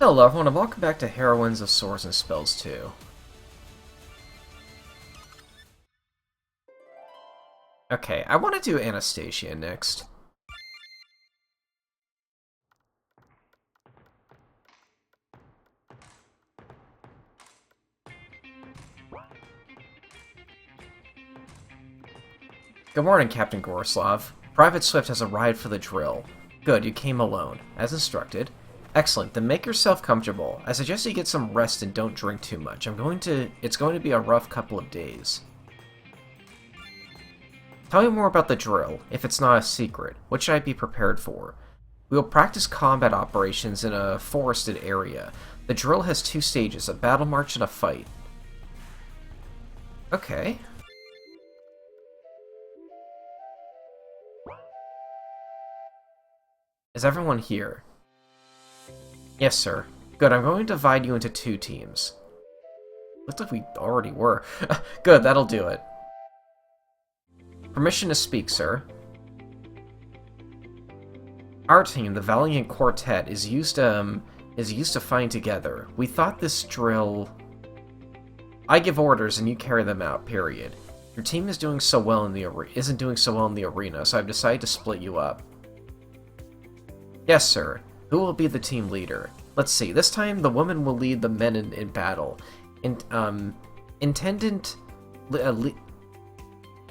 Hello everyone and welcome back to Heroines of Swords and Spells 2. Okay, I want to do Anastasia next. Good morning, Captain Goroslav. Private Swift has arrived for the drill. Good, you came alone, as instructed. Excellent, then make yourself comfortable. I suggest you get some rest and don't drink too much. It's going to be a rough couple of days. Tell me more about the drill, if it's not a secret. What should I be prepared for? We will practice combat operations in a forested area. The drill has two stages, a battle march and a fight. Okay. Is everyone here? Yes, sir. Good, I'm going to divide you into two teams. Looks like we already were. Good, that'll do it. Permission to speak, sir. Our team, the Valiant Quartet, is used to find together. We thought this drill... I give orders and you carry them out, period. Your team isn't doing so well in the arena, so I've decided to split you up. Yes, sir. Who will be the team leader? Let's see. This time, the woman will lead the men in battle. Intendant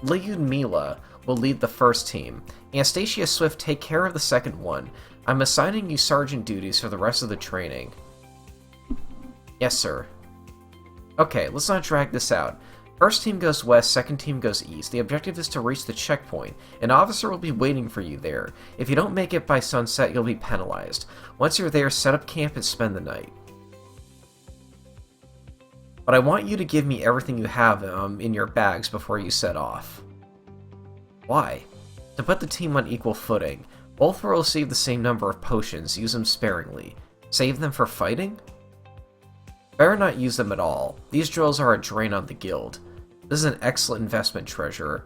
Lyudmila will lead the first team. Anastasia Swift take care of the second one. I'm assigning you sergeant duties for the rest of the training. Yes, sir. Okay, let's not drag this out. First team goes west, second team goes east. The objective is to reach the checkpoint. An officer will be waiting for you there. If you don't make it by sunset, you'll be penalized. Once you're there, set up camp and spend the night. But I want you to give me everything you have in your bags before you set off. Why? To put the team on equal footing. Both will receive the same number of potions. Use them sparingly. Save them for fighting? Better not use them at all. These drills are a drain on the guild. This is an excellent investment, treasurer.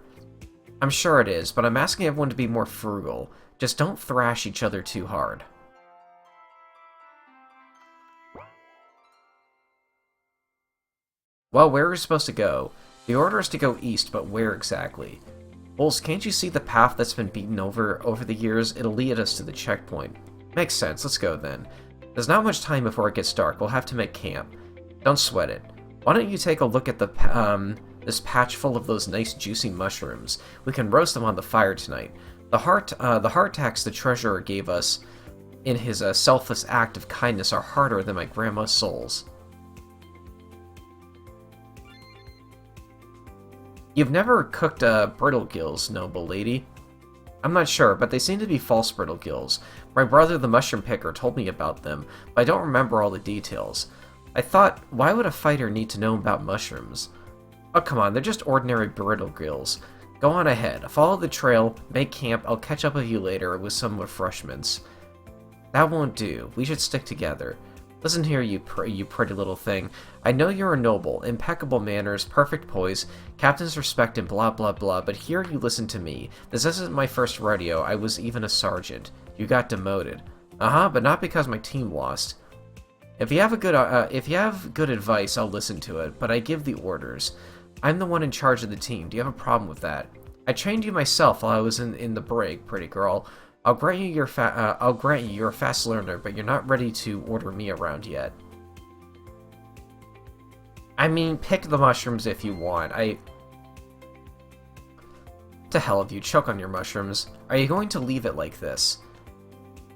I'm sure it is, but I'm asking everyone to be more frugal. Just don't thrash each other too hard. Well, where are we supposed to go? The order is to go east, but where exactly? Bulls, can't you see the path that's been beaten over the years? It'll lead us to the checkpoint. Makes sense, let's go then. There's not much time before it gets dark, we'll have to make camp. Don't sweat it. Why don't you take a look at this patch full of those nice juicy mushrooms? We can roast them on the fire tonight. The hardtacks the treasurer gave us in his selfless act of kindness are harder than my grandma's souls. You've never cooked brittle gills, noble lady? I'm not sure, but they seem to be false brittle gills. My brother, the mushroom picker, told me about them, but I don't remember all the details. I thought, why would a fighter need to know about mushrooms? Oh, come on, they're just ordinary brittle gills. Go on ahead, follow the trail, make camp, I'll catch up with you later with some refreshments. That won't do, we should stick together. Listen here, you pretty little thing. I know you're a noble, impeccable manners, perfect poise, captain's respect and blah blah blah, but here you listen to me. This isn't my first rodeo, I was even a sergeant. You got demoted. But not because my team lost. If you have good advice, I'll listen to it, but I give the orders. I'm the one in charge of the team. Do you have a problem with that? I trained you myself while I was in the brig, pretty girl. I'll grant you you're a fast learner, but you're not ready to order me around yet. I mean, pick the mushrooms if you want. To hell with you, choke on your mushrooms. Are you going to leave it like this?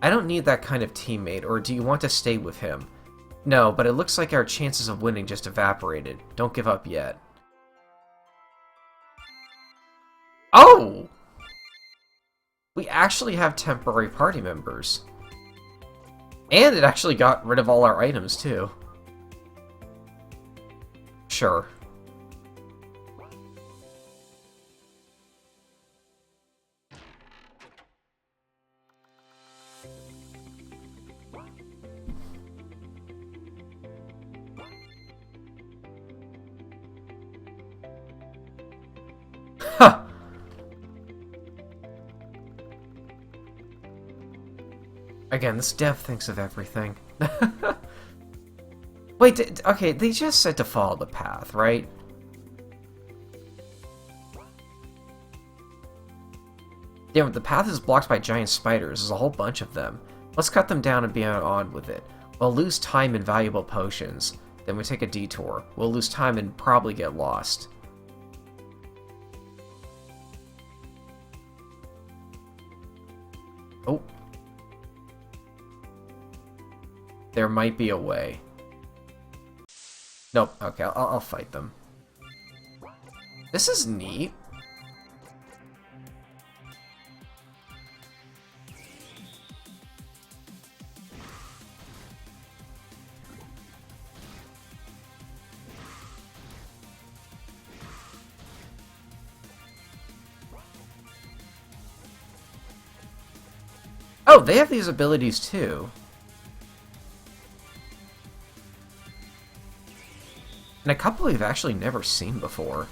I don't need that kind of teammate, or do you want to stay with him? No, but it looks like our chances of winning just evaporated. Don't give up yet. Oh! We actually have temporary party members. And it actually got rid of all our items, too. Sure. Huh! Again, this dev thinks of everything. Wait, okay, they just said to follow the path, right? Damn, the path is blocked by giant spiders. There's a whole bunch of them. Let's cut them down and be on with it. We'll lose time and valuable potions. Then we take a detour. We'll lose time and probably get lost. Oh. There might be a way. Nope. Okay, I'll fight them. This is neat. Oh, they have these abilities too. And a couple we've actually never seen before.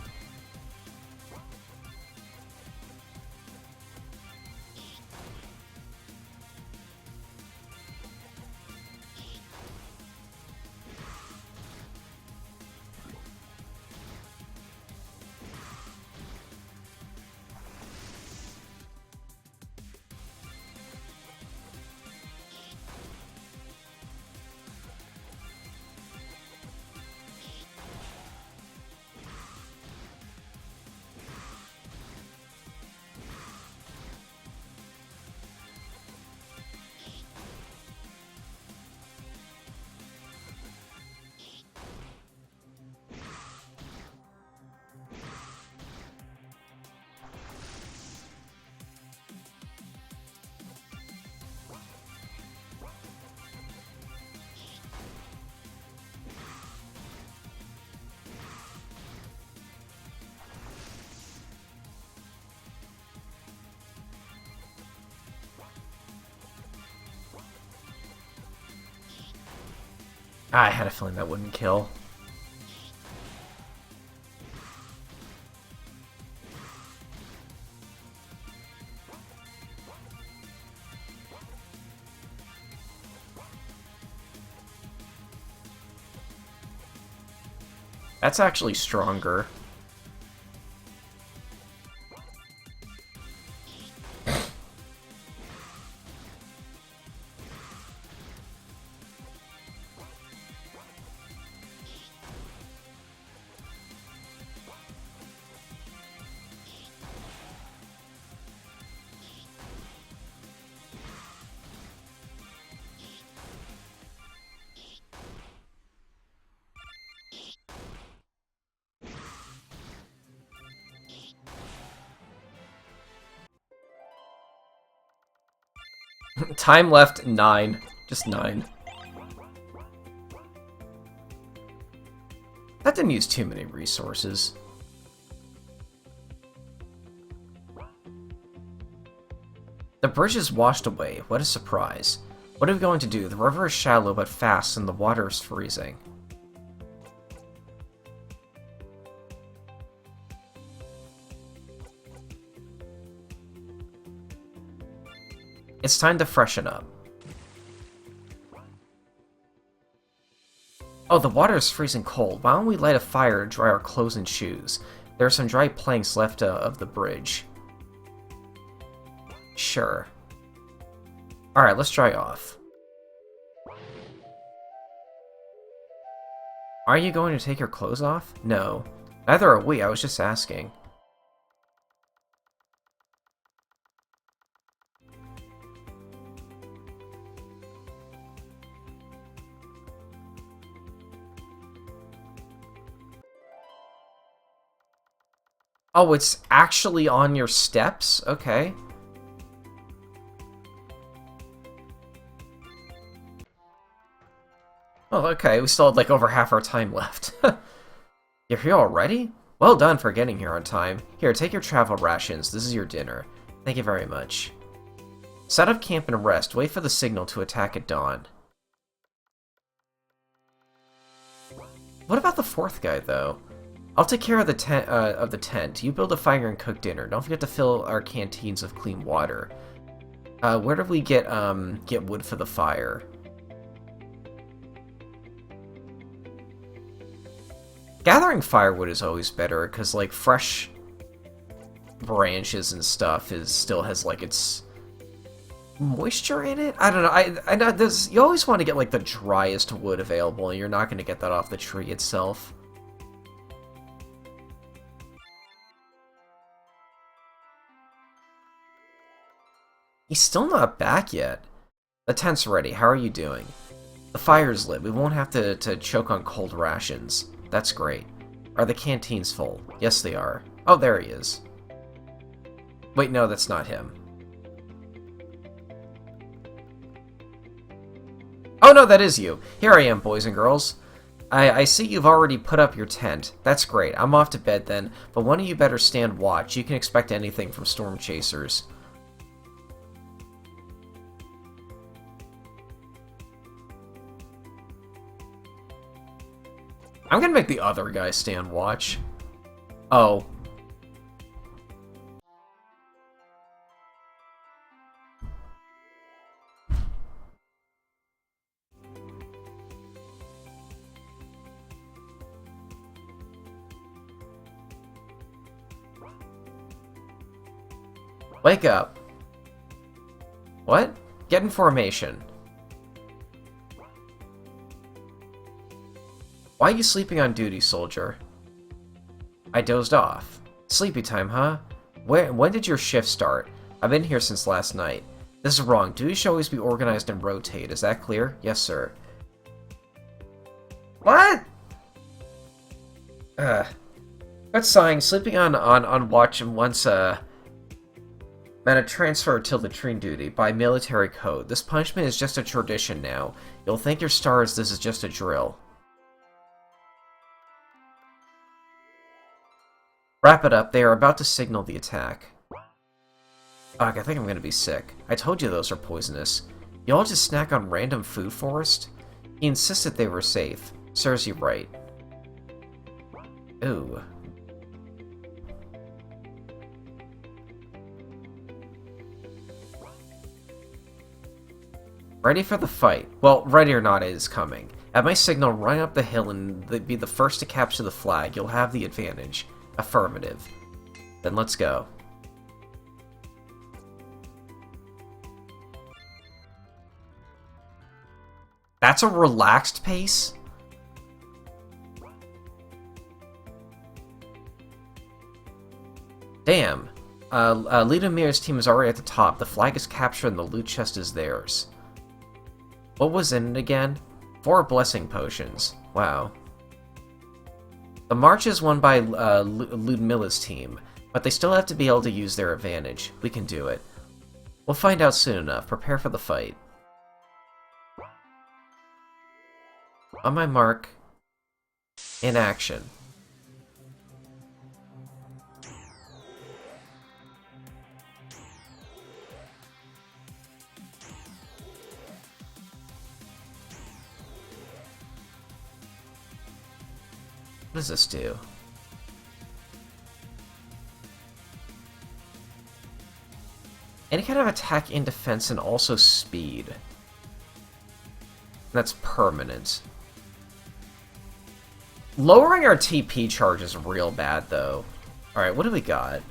I had a feeling that wouldn't kill. That's actually stronger. Time left 9. Just 9. That didn't use too many resources. The bridge is washed away. What a surprise. What are we going to do? The river is shallow but fast and the water is freezing. It's time to freshen up. Oh, the water is freezing cold. Why don't we light a fire to dry our clothes and shoes? There are some dry planks left of the bridge. Sure. Alright, let's dry off. Are you going to take your clothes off? No. Neither are we, I was just asking. Oh, it's actually on your steps? Okay. Oh, okay, we still had like over half our time left. You're here already? Well done for getting here on time. Here, take your travel rations. This is your dinner. Thank you very much. Set up camp and rest. Wait for the signal to attack at dawn. What about the fourth guy, though? I'll take care of the tent. You build a fire and cook dinner. Don't forget to fill our canteens with clean water. Where do we get wood for the fire? Gathering firewood is always better, because, like, fresh branches and stuff still has, like, its moisture in it? I don't know. I know there's, you always want to get, like, the driest wood available, and you're not going to get that off the tree itself. He's still not back yet. The tent's ready. How are you doing? The fire's lit. We won't have to choke on cold rations. That's great. Are the canteens full? Yes, they are. Oh, there he is. Wait, no, that's not him. Oh, no, that is you. Here I am, boys and girls. I see you've already put up your tent. That's great. I'm off to bed then, but one of you better stand watch. You can expect anything from storm chasers. I'm gonna make the other guy stand watch. Oh. Wake up. What? Get in formation. Why are you sleeping on duty, soldier? I dozed off. Sleepy time, huh? When did your shift start? I've been here since last night. This is wrong. Duty should always be organized and rotate. Is that clear? Yes, sir. What? Quit sighing. Sleeping on watch and once, meant a transfer to latrine duty by military code. This punishment is just a tradition now. You'll thank your stars this is just a drill. Wrap it up. They are about to signal the attack. Ugh, I think I'm gonna be sick. I told you those are poisonous. You all just snack on random food forest? He insisted they were safe. Serves you right. Ooh. Ready for the fight. Well, ready or not, it is coming. At my signal, run up the hill and be the first to capture the flag. You'll have the advantage. Affirmative. Then let's go. That's a relaxed pace? Damn. Lita Mir's team is already at the top. The flag is captured and the loot chest is theirs. What was in it again? 4 blessing potions. Wow. The march is won by Ludmilla's team, but they still have to be able to use their advantage. We can do it. We'll find out soon enough. Prepare for the fight. On my mark. In action. What does this do? Any kind of attack in defense and also speed. That's permanent. Lowering our TP charge is real bad, though. Alright, what do we got?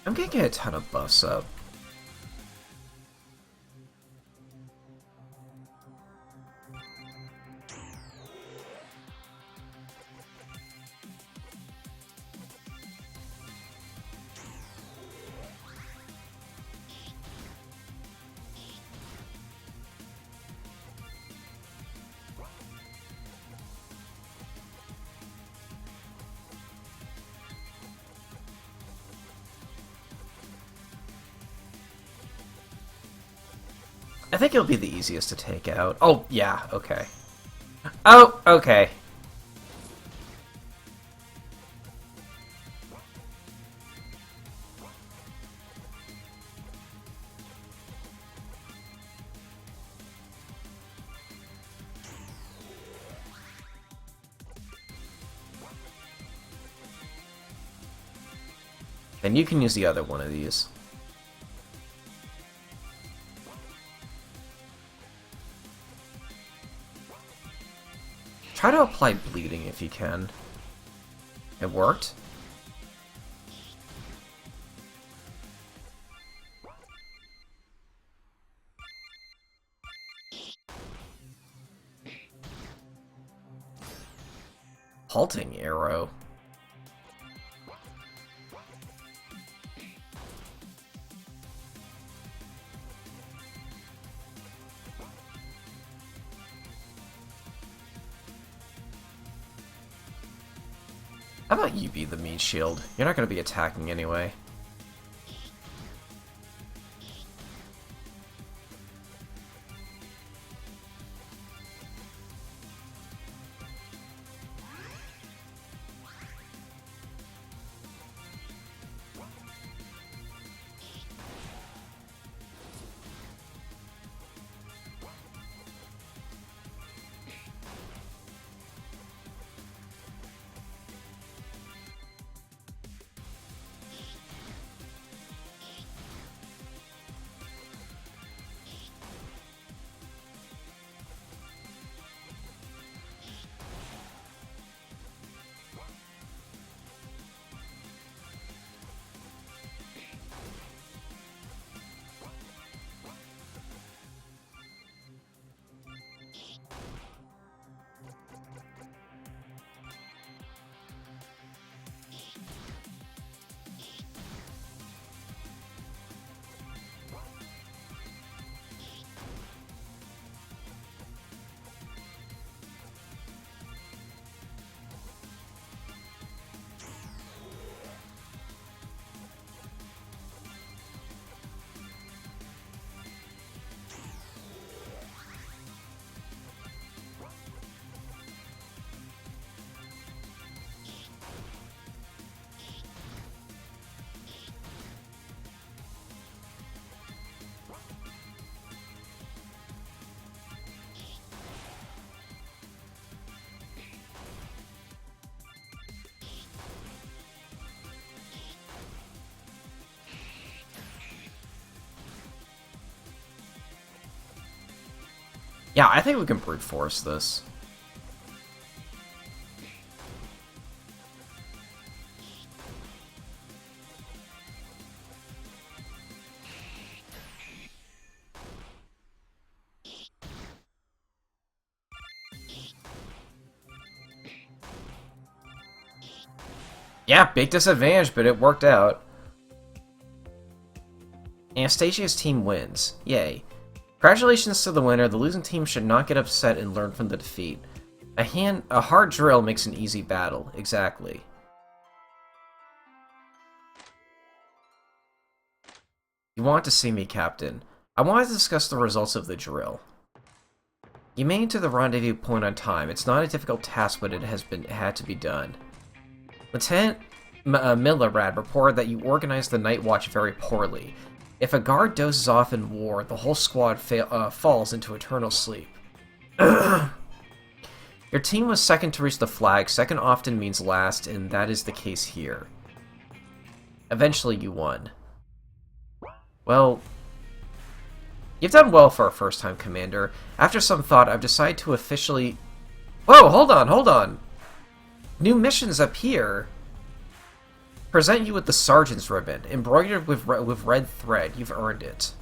I'm gonna get a ton of buffs up. I think it'll be the easiest to take out. Oh, yeah, okay. Oh, okay. And you can use the other one of these. Try to apply bleeding if you can. It worked? Halting arrow. How about you be the meat shield? You're not going to be attacking anyway. Yeah, I think we can brute force this. Yeah, big disadvantage, but it worked out. Anastasia's team wins. Yay. Congratulations to the winner. The losing team should not get upset and learn from the defeat. A hard drill makes an easy battle. Exactly. You want to see me, Captain. I want to discuss the results of the drill. You made it to the rendezvous point on time. It's not a difficult task, but it had to be done. Lieutenant Millerad reported that you organized the night watch very poorly. If a guard dozes off in war, the whole squad falls into eternal sleep. Your team was second to reach the flag. Second often means last, and that is the case here. Eventually you won. Well, you've done well for a first-time commander. After some thought, I've decided to officially... Whoa, hold on! New missions up here. Present you with the Sergeant's Ribbon, embroidered with red thread. You've earned it.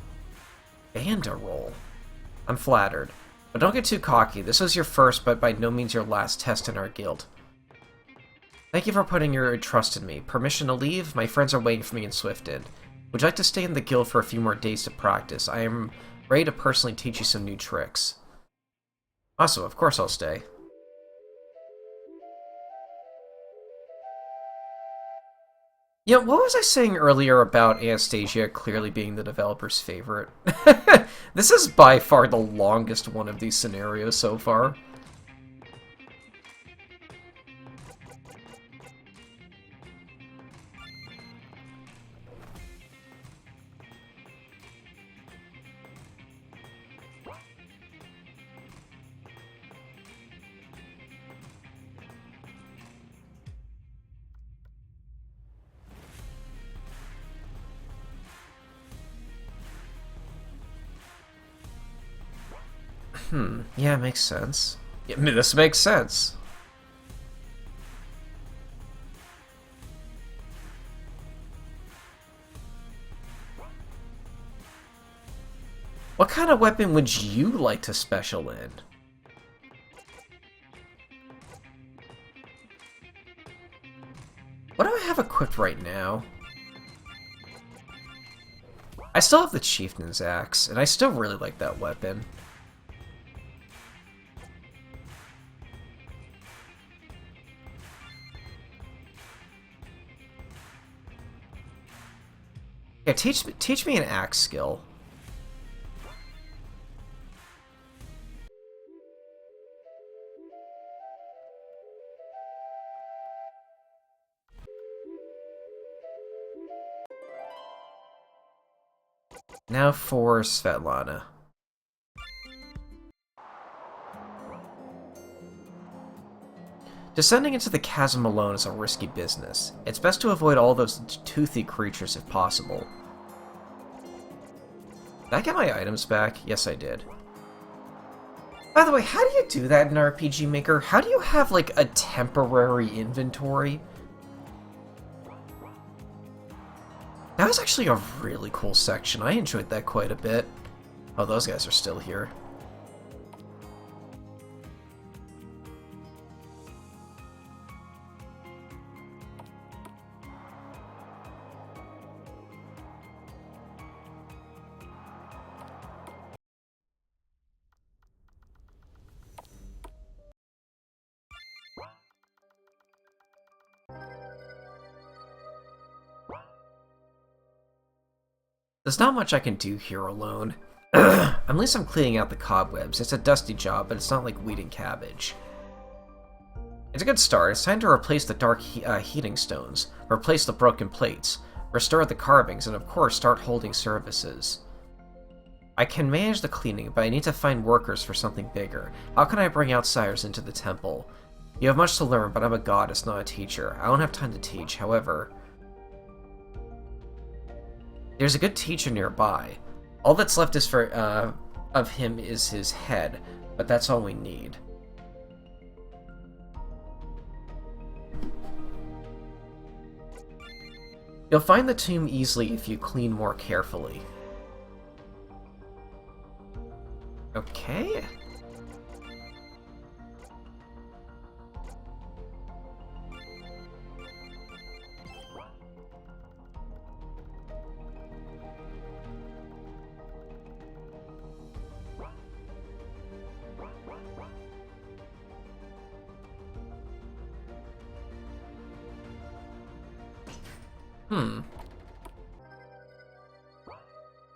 Banda roll. I'm flattered. But don't get too cocky. This was your first, but by no means your last test in our guild. Thank you for putting your trust in me. Permission to leave? My friends are waiting for me in Swifted. Would you like to stay in the guild for a few more days to practice? I am ready to personally teach you some new tricks. Awesome, of course I'll stay. Yeah, what was I saying earlier about Anastasia clearly being the developer's favorite? This is by far the longest one of these scenarios so far. Yeah, it makes sense. Yeah, this makes sense. What kind of weapon would you like to special in? What do I have equipped right now? I still have the Chieftain's Axe, and I still really like that weapon. Yeah, teach me an axe skill. Now for Svetlana. Descending into the chasm alone is a risky business. It's best to avoid all those toothy creatures if possible. Did I get my items back? Yes, I did. By the way, how do you do that in RPG Maker? How do you have, like, a temporary inventory? That was actually a really cool section. I enjoyed that quite a bit. Oh, those guys are still here. There's not much I can do here alone. At least I'm cleaning out the cobwebs. It's a dusty job, but it's not like weeding cabbage. It's a good start. It's time to replace the dark heating stones, replace the broken plates, restore the carvings, and of course start holding services. I can manage the cleaning, but I need to find workers for something bigger. How can I bring outsiders into the temple? You have much to learn, but I'm a goddess, not a teacher. I don't have time to teach, however. There's a good teacher nearby. All that's left is of him is his head, but that's all we need. You'll find the tomb easily if you clean more carefully. Okay.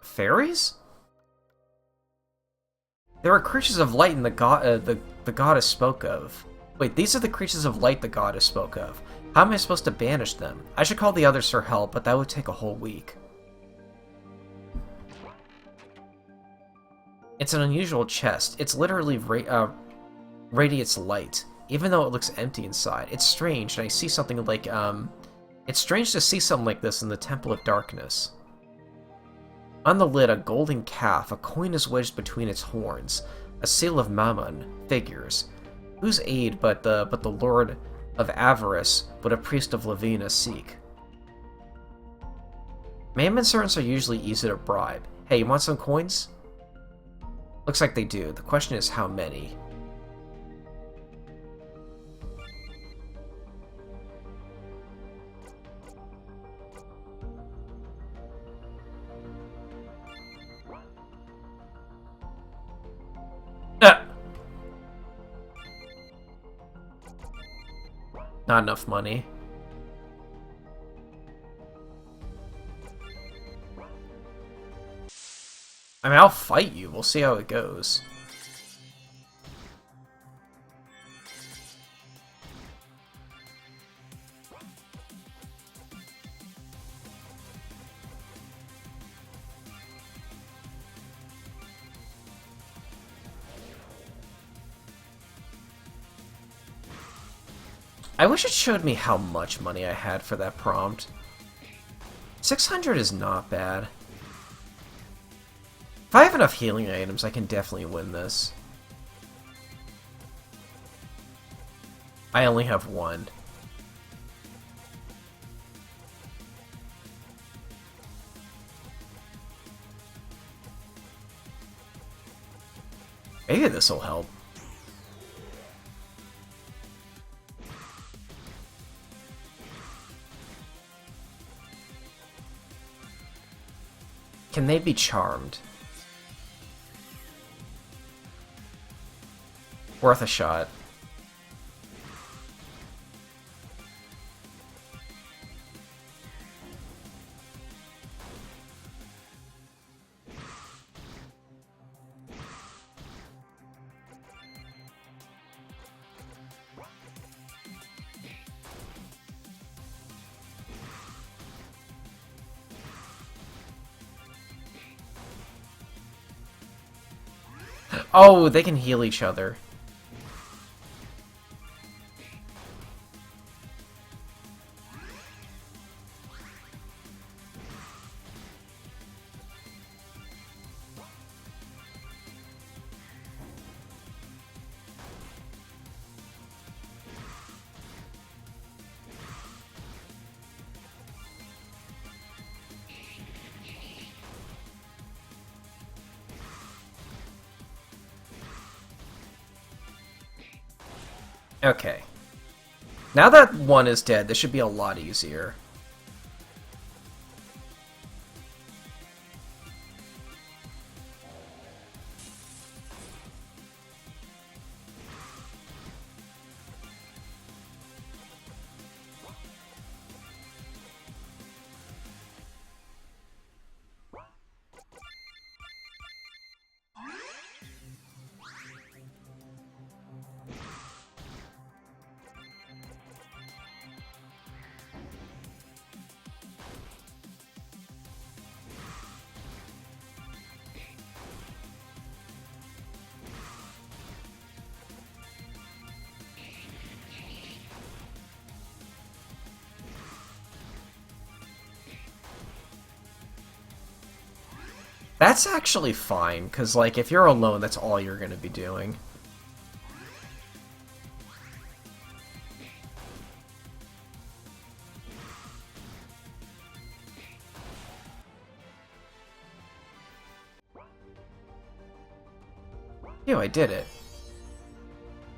Fairies? There are creatures of light in the goddess spoke of. Wait, these are the creatures of light the goddess spoke of. How am I supposed to banish them? I should call the others for help, but that would take a whole week. It's an unusual chest. It's literally radiates light, even though it looks empty inside. It's strange, and I see something like, It's strange to see something like this in the Temple of Darkness. On the lid, a golden calf, a coin is wedged between its horns, a seal of Mammon, figures. Whose aid but the Lord of Avarice would a priest of Lavina seek? Mammon servants are usually easy to bribe. Hey, you want some coins? Looks like they do. The question is how many. Not enough money. I mean, I'll fight you. We'll see how it goes. I wish it showed me how much money I had for that prompt. 600 is not bad. If I have enough healing items, I can definitely win this. I only have one. Maybe this will help. Can they be charmed? Worth a shot. Oh, they can heal each other. Okay. Now that one is dead, this should be a lot easier. That's actually fine, because, like, if you're alone, that's all you're going to be doing. Ew, I did it.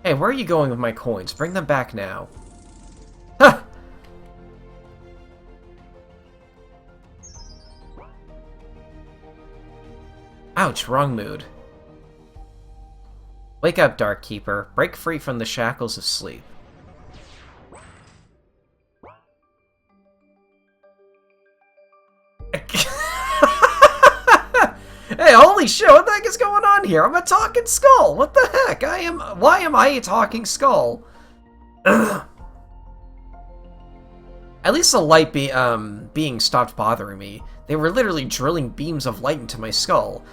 Hey, where are you going with my coins? Bring them back now. Ha! Ouch, wrong mood. Wake up, Dark Keeper. Break free from the shackles of sleep. Hey, holy shit, what the heck is going on here? I'm a talking skull! What the heck? Why am I a talking skull? At least the light being stopped bothering me. They were literally drilling beams of light into my skull.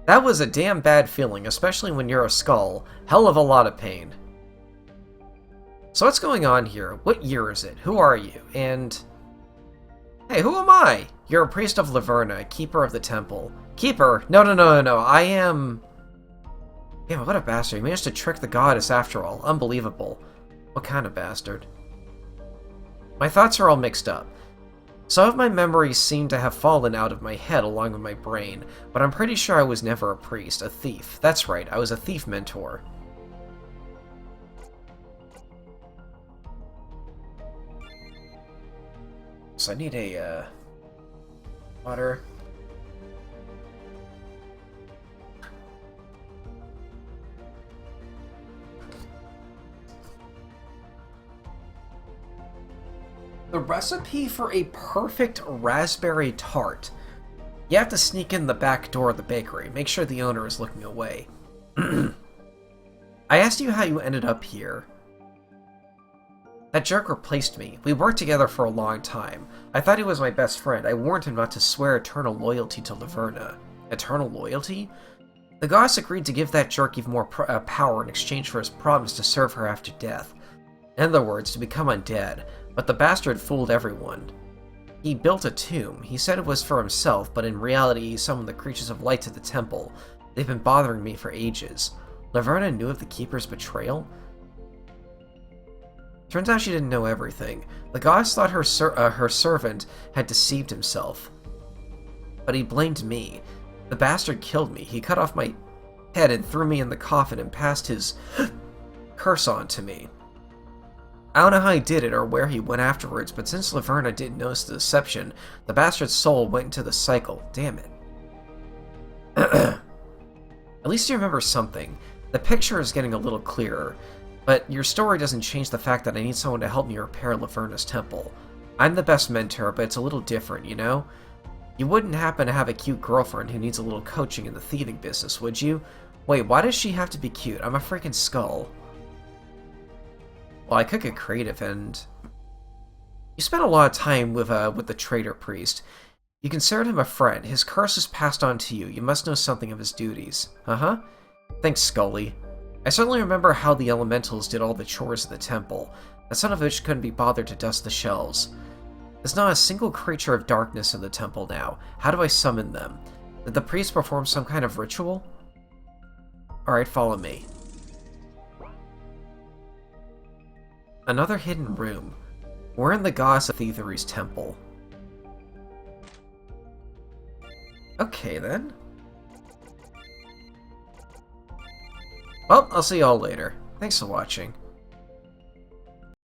That was a damn bad feeling, especially when you're a skull. Hell of a lot of pain. So what's going on here? What year is it? Who are you? And... hey, who am I? You're a priest of Laverna, keeper of the temple. Keeper? No, I am... Damn, what a bastard. He managed to trick the goddess after all. Unbelievable. What kind of bastard? My thoughts are all mixed up. Some of my memories seem to have fallen out of my head along with my brain, but I'm pretty sure I was never a priest, a thief. That's right, I was a thief mentor. So I need a, water. The recipe for a perfect raspberry tart. You have to sneak in the back door of the bakery. Make sure the owner is looking away. I asked you how you ended up here. That jerk replaced me. We worked together for a long time. I thought he was my best friend. I warned him not to swear eternal loyalty to Laverna. Eternal loyalty? The goddess agreed to give that jerk even more power in exchange for his promise to serve her after death. In other words, to become undead. But the bastard fooled everyone. He built a tomb. He said it was for himself, but in reality he summoned the creatures of light to the temple. They've been bothering me for ages. Laverna knew of the Keeper's betrayal? Turns out she didn't know everything. The goddess thought her servant had deceived himself. But he blamed me. The bastard killed me. He cut off my head and threw me in the coffin and passed his curse on to me. I don't know how he did it or where he went afterwards, but since Laverna didn't notice the deception, the bastard's soul went into the cycle. Damn it. At least you remember something. The picture is getting a little clearer. But your story doesn't change the fact that I need someone to help me repair Laverna's temple. I'm the best mentor, but it's a little different, you know? You wouldn't happen to have a cute girlfriend who needs a little coaching in the thieving business, would you? Wait, why does she have to be cute? I'm a freaking skull. Well, I could get creative, and... You spent a lot of time with the traitor priest. You considered him a friend. His curse is passed on to you. You must know something of his duties. Uh-huh. Thanks, Scully. I certainly remember how the elementals did all the chores of the temple. The son of a bitch couldn't be bothered to dust the shelves. There's not a single creature of darkness in the temple now. How do I summon them? Did the priest perform some kind of ritual? Alright, follow me. Another hidden room. We're in the goddess of Thievery's temple. Okay, then. Well, I'll see y'all later. Thanks for watching.